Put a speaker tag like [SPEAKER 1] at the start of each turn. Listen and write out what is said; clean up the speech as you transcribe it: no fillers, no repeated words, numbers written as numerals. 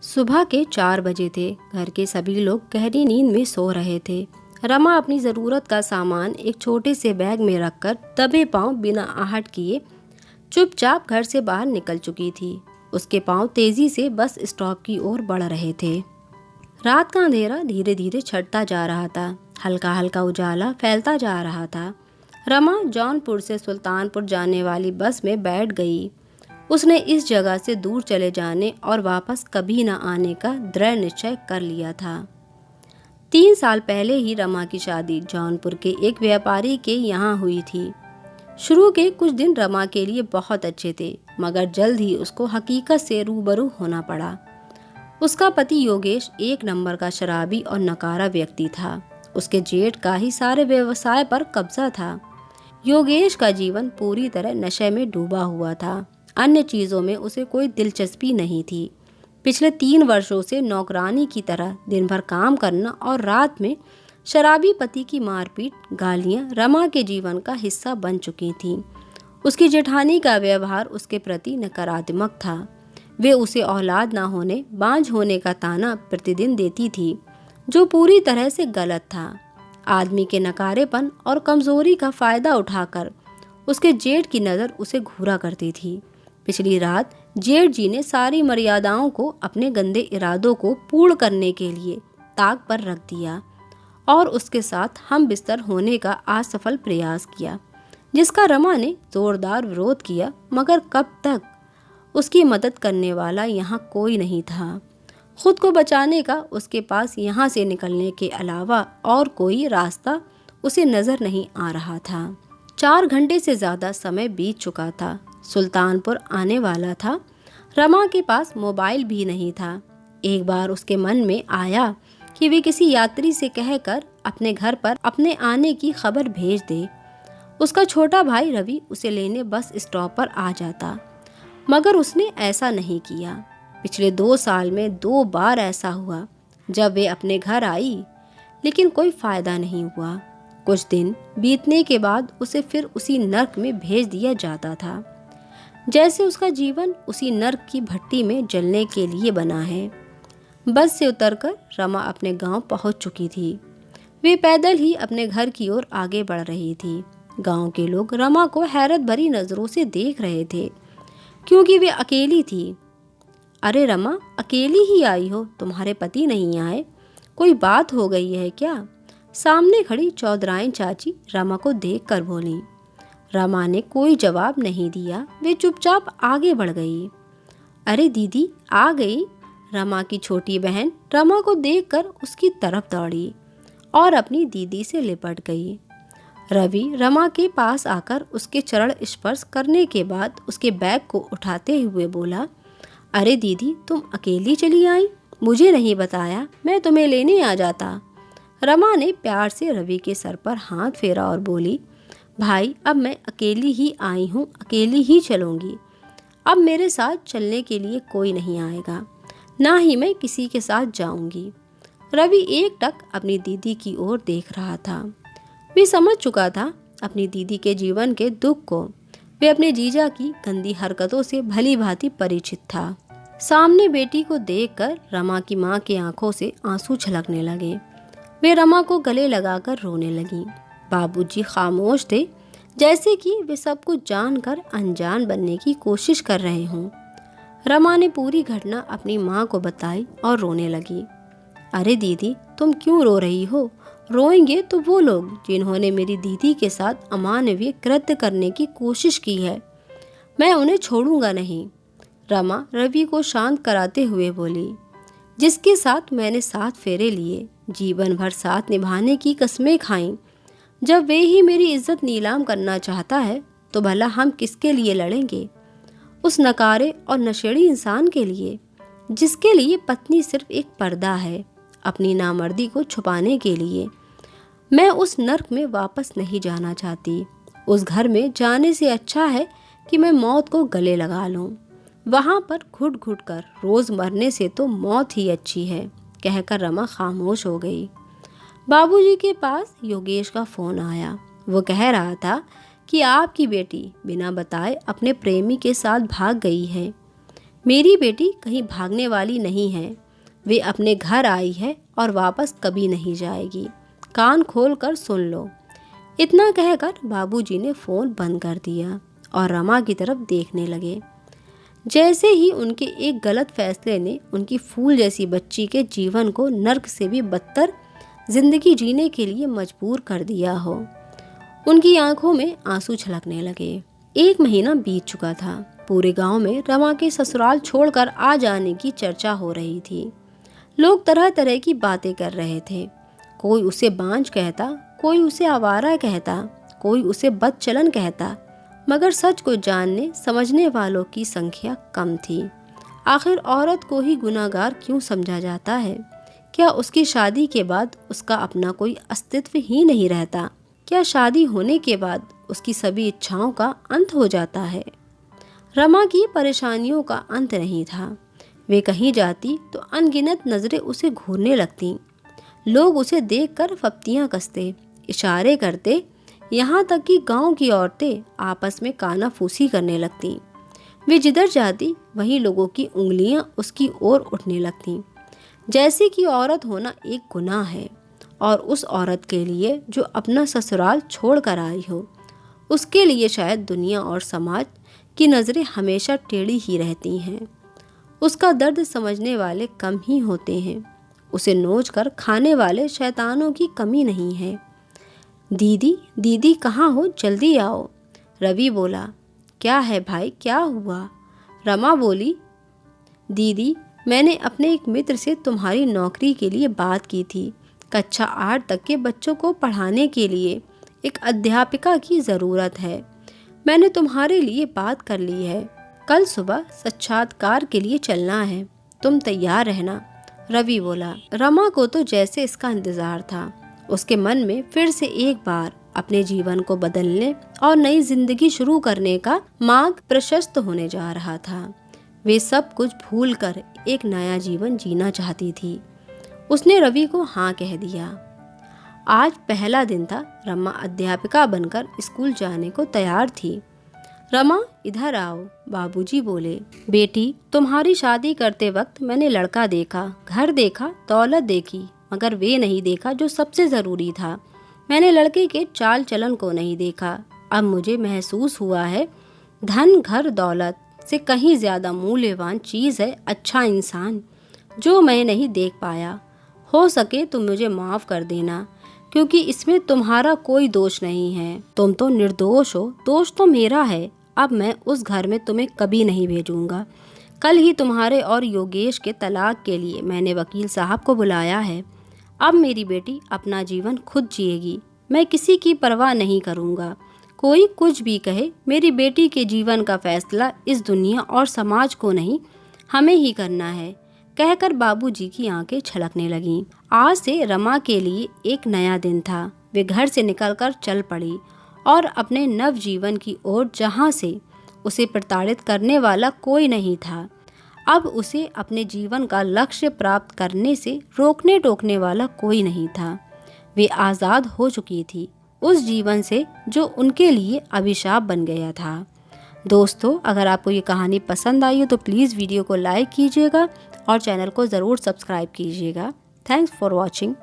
[SPEAKER 1] सुबह के 4 बजे थे। घर के सभी लोग गहरी नींद में सो रहे थे। रमा अपनी ज़रूरत का सामान एक छोटे से बैग में रखकर दबे पांव बिना आहट किए चुपचाप घर से बाहर निकल चुकी थी। उसके पांव तेजी से बस स्टॉप की ओर बढ़ रहे थे। रात का अंधेरा धीरे धीरे छटता जा रहा था। हल्का हल्का उजाला फैलता जा रहा था। रमा जौनपुर से सुल्तानपुर जाने वाली बस में बैठ गई। उसने इस जगह से दूर चले जाने और वापस कभी न आने का दृढ़ निश्चय कर लिया था। 3 साल पहले ही रमा की शादी जौनपुर के एक व्यापारी के यहाँ हुई थी। शुरू के कुछ दिन रमा के लिए बहुत अच्छे थे, मगर जल्द ही उसको हकीकत से रूबरू होना पड़ा। उसका पति योगेश एक नंबर का शराबी और नकारा व्यक्ति था। उसके जेठ का ही सारे व्यवसाय पर कब्जा था। योगेश का जीवन पूरी तरह नशे में डूबा हुआ था। अन्य चीज़ों में उसे कोई दिलचस्पी नहीं थी। पिछले 3 वर्षों से नौकरानी की तरह दिन भर काम करना और रात में शराबी पति की मारपीट गालियां रमा के जीवन का हिस्सा बन चुकी थीं। उसकी जेठानी का व्यवहार उसके प्रति नकारात्मक था। वे उसे औलाद ना होने, बांझ होने का ताना प्रतिदिन देती थी, जो पूरी तरह से गलत था। आदमी के नकारेपन और कमजोरी का फायदा उठाकर उसके जेठ की नज़र उसे घूरा करती थी। पिछली रात जेठ जी ने सारी मर्यादाओं को अपने गंदे इरादों को पूर्ण करने के लिए ताक पर रख दिया और उसके साथ हम बिस्तर होने का असफल प्रयास किया, जिसका रमा ने जोरदार विरोध किया। मगर कब तक? उसकी मदद करने वाला यहाँ कोई नहीं था। खुद को बचाने का उसके पास यहाँ से निकलने के अलावा और कोई रास्ता उसे नजर नहीं आ रहा था। 4 घंटे से ज़्यादा समय बीत चुका था। सुल्तानपुर आने वाला था। रमा के पास मोबाइल भी नहीं था। एक बार उसके मन में आया कि वे किसी यात्री से कहकर अपने घर पर अपने आने की खबर भेज दे। उसका छोटा भाई रवि उसे लेने बस स्टॉप पर आ जाता, मगर उसने ऐसा नहीं किया। पिछले 2 साल में 2 बार ऐसा हुआ जब वे अपने घर आई, लेकिन कोई फायदा नहीं हुआ। कुछ दिन बीतने के बाद उसे फिर उसी नर्क में भेज दिया जाता था, जैसे उसका जीवन उसी नर्क की भट्टी में जलने के लिए बना है। बस से उतरकर रमा अपने गांव पहुंच चुकी थी। वे पैदल ही अपने घर की ओर आगे बढ़ रही थी। गांव के लोग रमा को हैरत भरी नजरों से देख रहे थे, क्योंकि वे अकेली थी। अरे रमा, अकेली ही आई हो? तुम्हारे पति नहीं आए? कोई बात हो गई है क्या? सामने खड़ी चौधराइन चाची रमा को देखकर बोली। रमा ने कोई जवाब नहीं दिया। वे चुपचाप आगे बढ़ गई। अरे दीदी, आ गई। रमा की छोटी बहन रमा को देखकर उसकी तरफ दौड़ी और अपनी दीदी से लिपट गई। रवि रमा के पास आकर उसके चरण स्पर्श करने के बाद उसके बैग को उठाते हुए बोला, अरे दीदी, तुम अकेली चली आई? मुझे नहीं बताया, मैं तुम्हें लेने आ जाता। रमा ने प्यार से रवि के सर पर हाथ फेरा और बोली, भाई, अब मैं अकेली ही आई हूँ, अकेली ही चलूँगी। अब मेरे साथ चलने के लिए कोई नहीं आएगा, ना ही मैं किसी के साथ जाऊँगी। रवि एकटक अपनी दीदी की ओर देख रहा था। वे समझ चुका था अपनी दीदी के जीवन के दुख को। वे अपने जीजा की गंदी हरकतों से भली भांति परिचित था। सामने बेटी को देखकर रमा की माँ की आंखों से आंसू छलकने लगे। वे रमा को गले लगाकर रोने लगी। बाबूजी खामोश थे, जैसे कि वे सब कुछ जानकर अनजान बनने की कोशिश कर रहे हों। रमा ने पूरी घटना अपनी माँ को बताई और रोने लगी। अरे दीदी, तुम क्यों रो रही हो? रोएंगे तो वो लोग जिन्होंने मेरी दीदी के साथ अमानवीय कृत्य करने की कोशिश की है। मैं उन्हें छोड़ूंगा नहीं। रमा रवि को शांत कराते हुए बोली, जिसके साथ मैंने 7 फेरे लिए, जीवन भर साथ निभाने की कस्में खाईं, जब वे ही मेरी इज्जत नीलाम करना चाहता है, तो भला हम किसके लिए लड़ेंगे? उस नकारे और नशेड़ी इंसान के लिए, जिसके लिए पत्नी सिर्फ एक पर्दा है, अपनी नामर्दी को छुपाने के लिए। मैं उस नर्क में वापस नहीं जाना चाहती। उस घर में जाने से अच्छा है कि मैं मौत को गले लगा लूं। वहां पर घुट घुट कर रोज मरने से तो मौत ही अच्छी है, कहकर रमा खामोश हो गई। बाबूजी के पास योगेश का फोन आया। वो कह रहा था कि आपकी बेटी बिना बताए अपने प्रेमी के साथ भाग गई है। मेरी बेटी कहीं भागने वाली नहीं है, वे अपने घर आई है और वापस कभी नहीं जाएगी। कान खोल कर सुन लो। इतना कहकर बाबूजी ने फ़ोन बंद कर दिया और रमा की तरफ देखने लगे। जैसे ही उनके एक गलत फैसले ने उनकी फूल जैसी बच्ची के जीवन को नर्क से भी बदतर जिंदगी जीने के लिए मजबूर कर दिया हो। उनकी आंखों में आंसू छलकने लगे। 1 महीना बीत चुका था। पूरे गांव में रमा के ससुराल छोड़कर आ जाने की चर्चा हो रही थी। लोग तरह तरह की बातें कर रहे थे। कोई उसे बांझ कहता, कोई उसे आवारा कहता, कोई उसे बदचलन कहता, मगर सच को जानने समझने वालों की संख्या कम थी। आखिर औरत को ही गुनाहगार क्यों समझा जाता है? क्या उसकी शादी के बाद उसका अपना कोई अस्तित्व ही नहीं रहता? क्या शादी होने के बाद उसकी सभी इच्छाओं का अंत हो जाता है? रमा की परेशानियों का अंत नहीं था। वे कहीं जाती तो अनगिनत नजरें उसे घूरने लगती। लोग उसे देखकर फप्तियां कसते, इशारे करते, यहाँ तक कि गांव की औरतें आपस में कानाफूसी करने लगतीं। वे जिधर जाती वहीं लोगों की उंगलियां उसकी ओर उठने लगतीं, जैसे कि औरत होना एक गुनाह है और उस औरत के लिए जो अपना ससुराल छोड़ कर आई हो, उसके लिए शायद दुनिया और समाज की नज़रें हमेशा टेढ़ी ही रहती हैं। उसका दर्द समझने वाले कम ही होते हैं। उसे नोच कर खाने वाले शैतानों की कमी नहीं है। दीदी, दीदी कहाँ हो? जल्दी आओ। रवि बोला। क्या है भाई, क्या हुआ? रमा बोली, दीदी मैंने अपने एक मित्र से तुम्हारी नौकरी के लिए बात की थी। कक्षा 8 तक के बच्चों को पढ़ाने के लिए एक अध्यापिका की ज़रूरत है। मैंने तुम्हारे लिए बात कर ली है। कल सुबह साक्षात्कार के लिए चलना है, तुम तैयार रहना। रवि बोला। रमा को तो जैसे इसका इंतज़ार था। उसके मन में फिर से एक बार अपने जीवन को बदलने और नई जिंदगी शुरू करने का मार्ग प्रशस्त होने जा रहा था। वे सब कुछ भूलकर एक नया जीवन जीना चाहती थी। उसने रवि को हाँ कह दिया। आज पहला दिन था। रमा अध्यापिका बनकर स्कूल जाने को तैयार थी। रमा इधर आओ, बाबूजी बोले। बेटी, तुम्हारी शादी करते वक्त मैंने लड़का देखा, घर देखा, दौलत देखी, मगर वे नहीं देखा जो सबसे ज़रूरी था। मैंने लड़के के चाल चलन को नहीं देखा। अब मुझे महसूस हुआ है धन, घर, दौलत से कहीं ज़्यादा मूल्यवान चीज़ है अच्छा इंसान, जो मैं नहीं देख पाया। हो सके तो मुझे माफ़ कर देना, क्योंकि इसमें तुम्हारा कोई दोष नहीं है। तुम तो निर्दोष हो, दोष तो मेरा है। अब मैं उस घर में तुम्हें कभी नहीं भेजूंगा। कल ही तुम्हारे और योगेश के तलाक के लिए मैंने वकील साहब को बुलाया है। अब मेरी बेटी अपना जीवन खुद जिएगी। मैं किसी की परवाह नहीं करूंगा। कोई कुछ भी कहे, मेरी बेटी के जीवन का फैसला इस दुनिया और समाज को नहीं, हमें ही करना है, कहकर बाबूजी की आंखें छलकने लगीं। आज से रमा के लिए एक नया दिन था। वे घर से निकलकर चल पड़ी और अपने नव जीवन की ओर, जहां से उसे प्रताड़ित करने वाला कोई नहीं था। अब उसे अपने जीवन का लक्ष्य प्राप्त करने से रोकने टोकने वाला कोई नहीं था। वे आज़ाद हो चुकी थी उस जीवन से जो उनके लिए अभिशाप बन गया था। दोस्तों, अगर आपको ये कहानी पसंद आई हो तो प्लीज़ वीडियो को लाइक कीजिएगा और चैनल को ज़रूर सब्सक्राइब कीजिएगा। Thanks for watching.